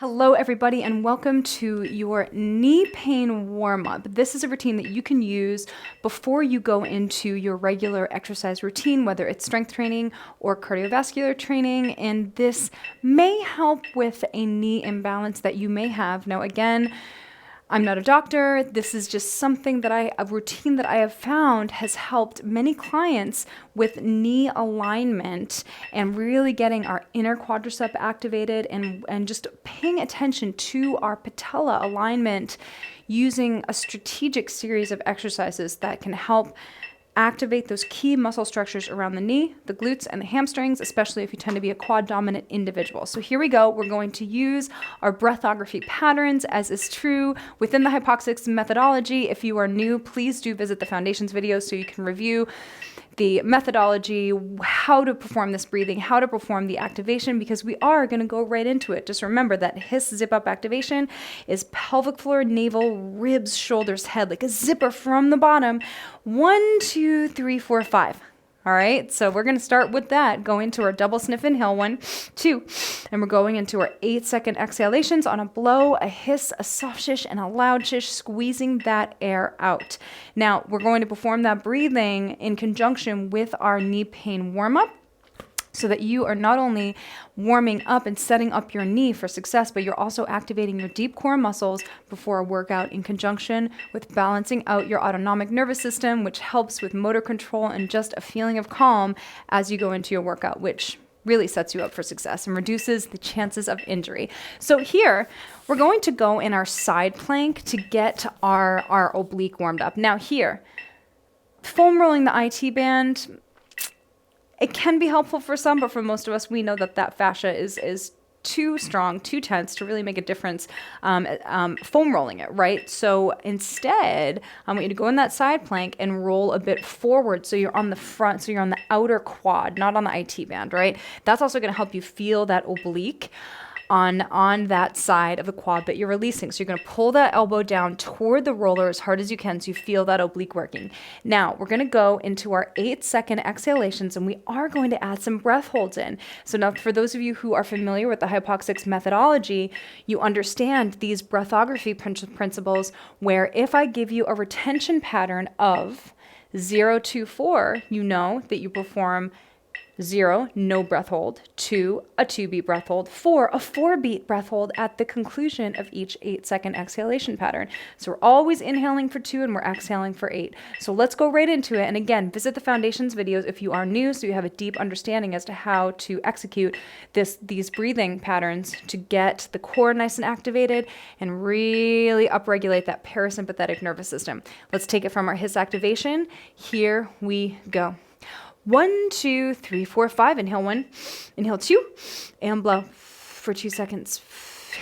Hello everybody and welcome to your knee pain warm-up. This is a routine that you can use before you go into your regular exercise routine, whether it's strength training or cardiovascular training, and this may help with a knee imbalance that you may have. Now again, I'm not a doctor. This is just something that a routine that I have found has helped many clients with knee alignment and really getting our inner quadricep activated and just paying attention to our patella alignment using a strategic series of exercises that can help activate those key muscle structures around the knee, the glutes, and the hamstrings, especially if you tend to be a quad dominant individual. So here we go. We're going to use our breathography patterns as is true within the HYPOXiX methodology. If you are new, please do visit the foundations videos so you can review the methodology, how to perform this breathing, how to perform the activation, because we are going to go right into it. Just remember that HISS zip up activation is pelvic floor, navel, ribs, shoulders, head, like a zipper from the bottom. 1, 2, 3, 4, 5. All right, so we're going to start with that. Go into our double sniff inhale, 1, 2, and we're going into our 8-second exhalations on a blow, a hiss, a soft shish, and a loud shish, squeezing that air out. Now, we're going to perform that breathing in conjunction with our knee pain warm-up, so that you are not only warming up and setting up your knee for success, but you're also activating your deep core muscles before a workout in conjunction with balancing out your autonomic nervous system, which helps with motor control and just a feeling of calm as you go into your workout, which really sets you up for success and reduces the chances of injury. So here, we're going to go in our side plank to get our oblique warmed up. Now here, foam rolling the IT band, it can be helpful for some, but for most of us, we know that that fascia is too strong, too tense to really make a difference foam rolling it, right? So instead, I want you to go in that side plank and roll a bit forward so you're on the front, so you're on the outer quad, not on the IT band, right? That's also going to help you feel that oblique on that side of the quad that you're releasing. So you're going to pull that elbow down toward the roller as hard as you can so you feel that oblique working. Now, we're going to go into our 8-second exhalations, and we are going to add some breath holds in. So now, for those of you who are familiar with the HYPOXiX methodology, you understand these breathography principles where if I give you a retention pattern of 0 to 4, you know that you perform 0, no breath hold, 2, a 2-beat breath hold, 4, a 4-beat breath hold at the conclusion of each 8-second exhalation pattern. So we're always inhaling for 2 and we're exhaling for 8. So let's go right into it. And again, visit the foundations videos if you are new so you have a deep understanding as to how to execute these breathing patterns to get the core nice and activated and really upregulate that parasympathetic nervous system. Let's take it from our HISS activation. Here we go. 1, 2, 3, 4, 5. Inhale 1, inhale 2, and blow for 2 seconds.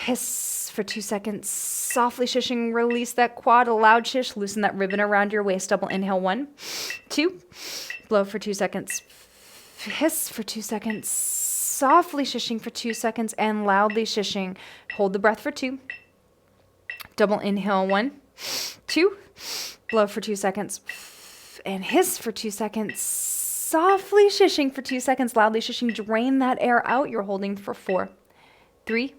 Hiss for 2 seconds. Softly shishing, release that quad, a loud shish, loosen that ribbon around your waist. Double inhale 1, 2, blow for 2 seconds. Hiss for 2 seconds. Softly shishing for 2 seconds and loudly shishing. Hold the breath for 2. Double inhale 1, 2, blow for 2 seconds. And hiss for 2 seconds. Softly shishing for 2 seconds, loudly shishing, drain that air out. You're holding for 4, 3,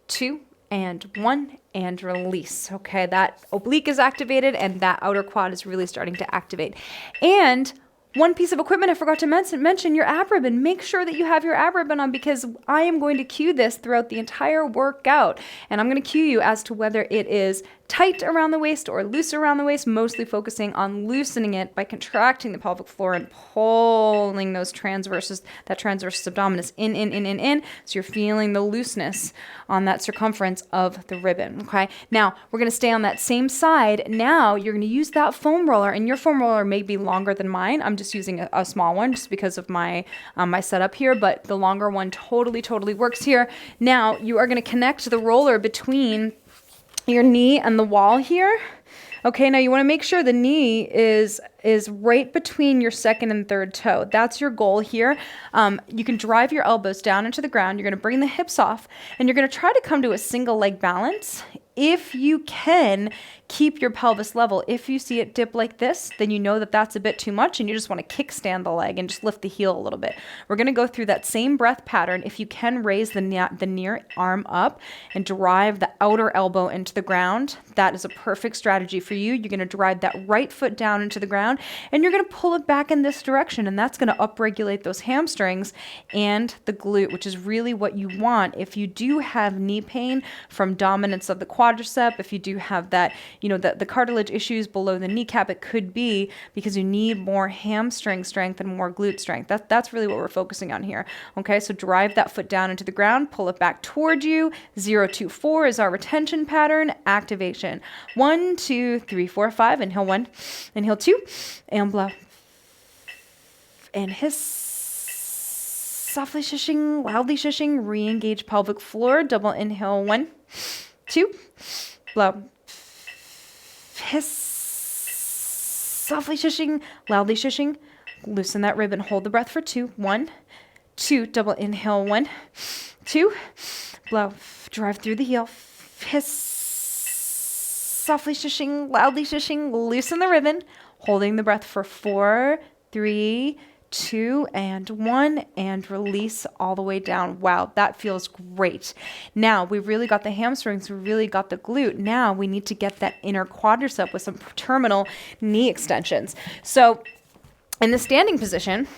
2, and 1, and release. Okay, that oblique is activated and that outer quad is really starting to activate. And one piece of equipment I forgot to mention, your ab ribbon. Make sure that you have your ab ribbon on because I am going to cue this throughout the entire workout. And I'm going to cue you as to whether it is tight around the waist or loose around the waist, mostly focusing on loosening it by contracting the pelvic floor and pulling those transversus abdominis in. So you're feeling the looseness on that circumference of the ribbon, okay? Now, we're going to stay on that same side. Now, you're going to use that foam roller, and your foam roller may be longer than mine. I'm just using a small one just because of my setup here, but the longer one totally works here. Now, you are going to connect the roller between your knee and the wall here. Okay, now you want to make sure the knee is right between your second and third toe. That's your goal here. You can drive your elbows down into the ground. You're going to bring the hips off, and you're going to try to come to a single leg balance if you can keep your pelvis level. If you see it dip like this, then you know that that's a bit too much and you just want to kickstand the leg and just lift the heel a little bit. We're going to go through that same breath pattern. If you can raise the near arm up and drive the outer elbow into the ground, that is a perfect strategy for you. You're going to drive that right foot down into the ground and you're going to pull it back in this direction, and that's going to upregulate those hamstrings and the glute, which is really what you want if you do have knee pain from dominance of the quadricep. If you do have that, the cartilage issues below the kneecap, it could be because you need more hamstring strength and more glute strength. That's really what we're focusing on here. Okay, so drive that foot down into the ground, pull it back toward you. 0, 2, 4 is our retention pattern. Activation. 1, 2, 3, 4, 5. Inhale 1, inhale 2, and blow. And hiss. Softly shushing, loudly shushing, re-engage pelvic floor. Double inhale, 1, 2, blow. Hiss. Softly shushing, loudly shushing. Loosen that rib and hold the breath for 2. 1, 2, double inhale, 1, 2, blow. Drive through the heel. Hiss. Softly shushing, loudly shushing. Loosen the ribbon, holding the breath for 4, 3, 2, and 1, and release all the way down. Wow, that feels great. Now we really got the hamstrings, we really got the glute. Now we need to get that inner quadricep with some terminal knee extensions. So in the standing position,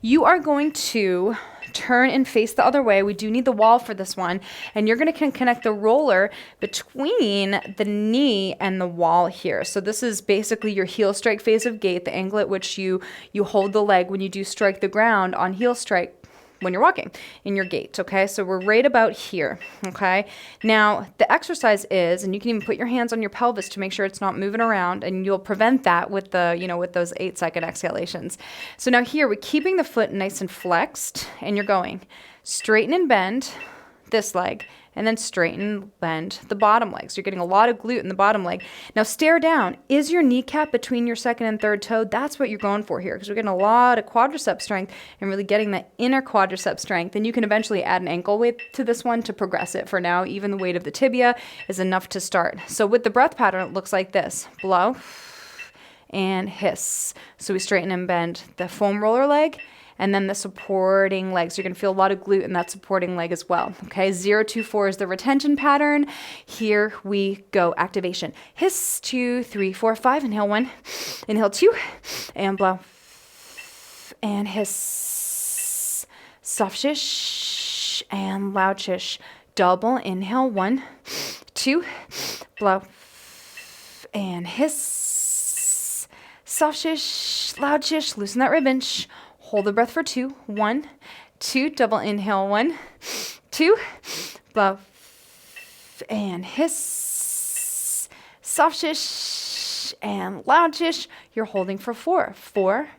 you are going to turn and face the other way. We do need the wall for this one. And you're going to connect the roller between the knee and the wall here. So this is basically your heel strike phase of gait, the angle at which you hold the leg when you do strike the ground on heel strike when you're walking in your gait. Okay, so we're right about here. Okay, now the exercise is, and you can even put your hands on your pelvis to make sure it's not moving around, and you'll prevent that with with those 8-second exhalations. So now here we're keeping the foot nice and flexed, and you're going straighten and bend this leg, and then straighten, bend the bottom leg. So you're getting a lot of glute in the bottom leg. Now stare down. Is your kneecap between your second and third toe? That's what you're going for here, because we're getting a lot of quadricep strength and really getting that inner quadricep strength. And you can eventually add an ankle weight to this one to progress it. For now, even the weight of the tibia is enough to start. So with the breath pattern, it looks like this. Blow and hiss. So we straighten and bend the foam roller leg, and then the supporting leg. So you're going to feel a lot of glute in that supporting leg as well. Okay, 0, 2, 4 is the retention pattern. Here we go. Activation. Hiss, 2, 3, 4, 5. Inhale 1, inhale 2, and blow. And hiss. Soft shish and loud shish. Double inhale 1, 2, blow. And hiss. Soft shish, loud shish. Loosen that ribbon. Shh. Hold the breath for 2. 1, 2, double inhale 1, 2, blow, and hiss, soft shish, and loud shish. You're holding for 4. 4,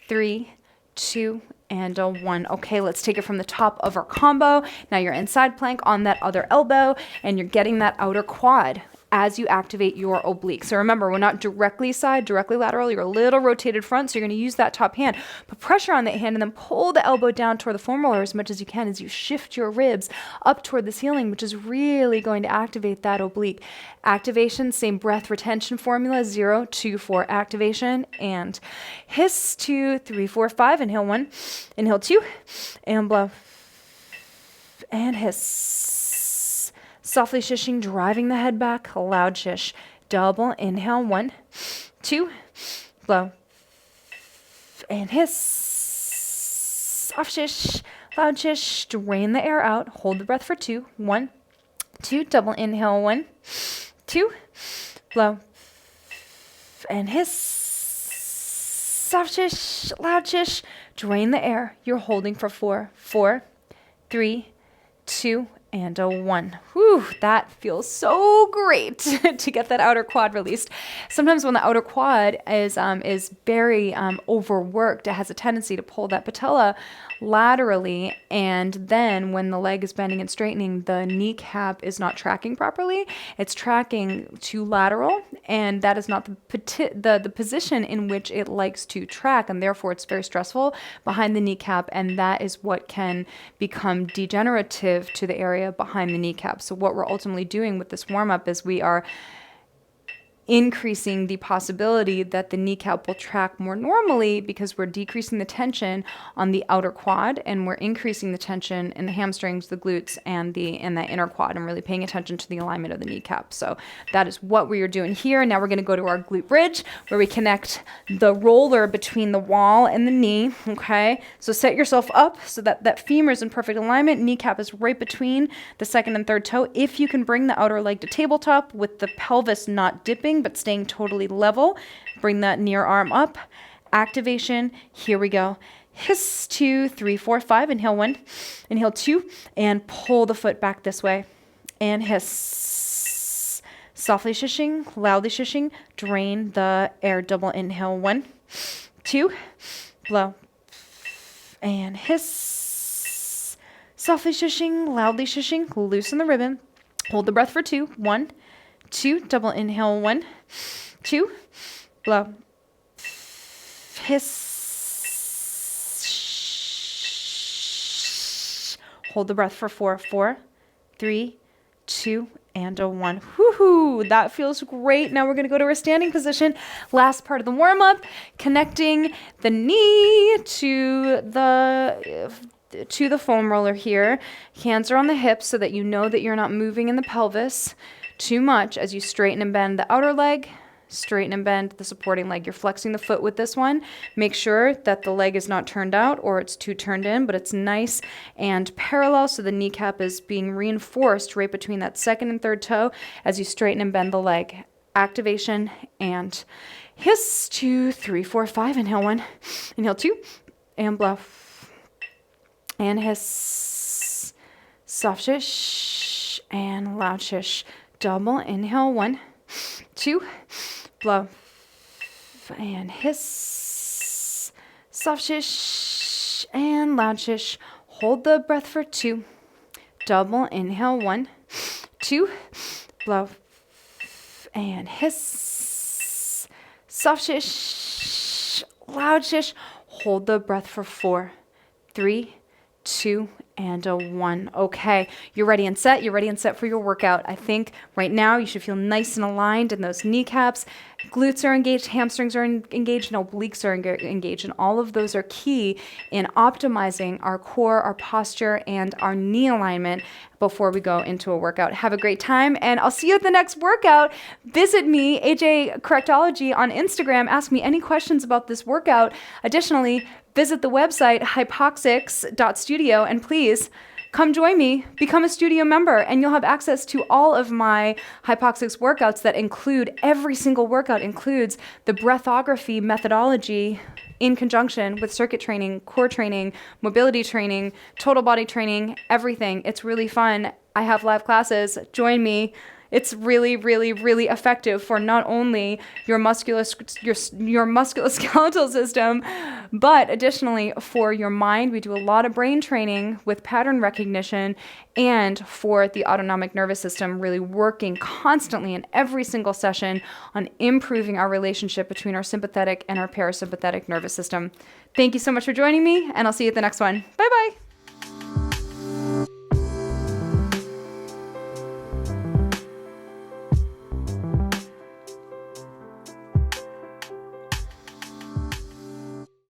3, 2, and a 1. Okay, let's take it from the top of our combo. Now you're in side plank on that other elbow, and you're getting that outer quad as you activate your oblique. So remember, we're not directly side, directly lateral. You're a little rotated front, so you're going to use that top hand. Put pressure on that hand and then pull the elbow down toward the foam roller as much as you can as you shift your ribs up toward the ceiling, which is really going to activate that oblique. Activation, same breath retention formula, 0, 2, 4 activation, and hiss, 2, 3, 4, 5. Inhale 1, inhale 2, and blow, and hiss. Softly shishing, driving the head back, loud shish. Double inhale 1, 2, blow, and hiss. Soft shish, loud shish, drain the air out. Hold the breath for 2. 1, 2, double inhale 1, 2, blow, and hiss. Soft shish, loud shish, drain the air. You're holding for 4. 4, 3, 2, and a 1. Whew, that feels so great to get that outer quad released. Sometimes when the outer quad is very overworked, it has a tendency to pull that patella laterally, and then when the leg is bending and straightening, the kneecap is not tracking properly. It's tracking too lateral, and that is not the position in which it likes to track, and therefore it's very stressful behind the kneecap, and that is what can become degenerative to the area behind the kneecap. So what we're ultimately doing with this warm-up is we are increasing the possibility that the kneecap will track more normally because we're decreasing the tension on the outer quad, and we're increasing the tension in the hamstrings, the glutes, and that inner quad, and really paying attention to the alignment of the kneecap. So that is what we are doing here. Now we're going to go to our glute bridge, where we connect the roller between the wall and the knee. Okay, so set yourself up so that that femur is in perfect alignment. Kneecap is right between the second and third toe. If you can bring the outer leg to tabletop with the pelvis not dipping but staying totally level, bring that near arm up. Activation. Here we go. Hiss, 2, 3, 4, 5. Inhale 1, inhale 2, and pull the foot back this way. And hiss. Softly shishing, loudly shishing. Drain the air. Double inhale 1, 2, blow. And hiss. Softly shishing, loudly shishing. Loosen the ribbon. Hold the breath for 2. 1, 2, double inhale 1, 2, blow. Hiss. Hold the breath for 4, 4, 3, 2, and a 1. Woohoo! That feels great. Now we're going to go to our standing position. Last part of the warm-up, connecting the knee to the foam roller here. Hands are on the hips so that you know that you're not moving in the pelvis too much as you straighten and bend the outer leg, straighten and bend the supporting leg. You're flexing the foot with this one. Make sure that the leg is not turned out or it's too turned in, but it's nice and parallel, so the kneecap is being reinforced right between that second and third toe as you straighten and bend the leg. Activation and hiss, 2, 3, 4, 5. Inhale 1, inhale 2, and blow. And hiss, soft shish, and loud shish. Double inhale 1, 2, blow. And hiss, soft shish, and loud shish. Hold the breath for 2. Double inhale 1, 2, blow. And hiss, soft shish, loud shish. Hold the breath for 4, 3, 2, and a 1. Okay, you're ready and set. You're ready and set for your workout. I think right now you should feel nice and aligned in those kneecaps. Glutes are engaged, hamstrings are engaged, and obliques are engaged. And all of those are key in optimizing our core, our posture, and our knee alignment before we go into a workout. Have a great time, and I'll see you at the next workout. Visit me, AJ Correctology, on Instagram. Ask me any questions about this workout. Additionally, visit the website HYPOXiX.studio, and please come join me, become a studio member, and you'll have access to all of my HYPOXiX workouts that include, every single workout includes the breathography methodology in conjunction with circuit training, core training, mobility training, total body training, everything. It's really fun. I have live classes. Join me. It's really, really, really effective for not only your musculoskeletal system, but additionally for your mind. We do a lot of brain training with pattern recognition, and for the autonomic nervous system, really working constantly in every single session on improving our relationship between our sympathetic and our parasympathetic nervous system. Thank you so much for joining me, and I'll see you at the next one. Bye-bye.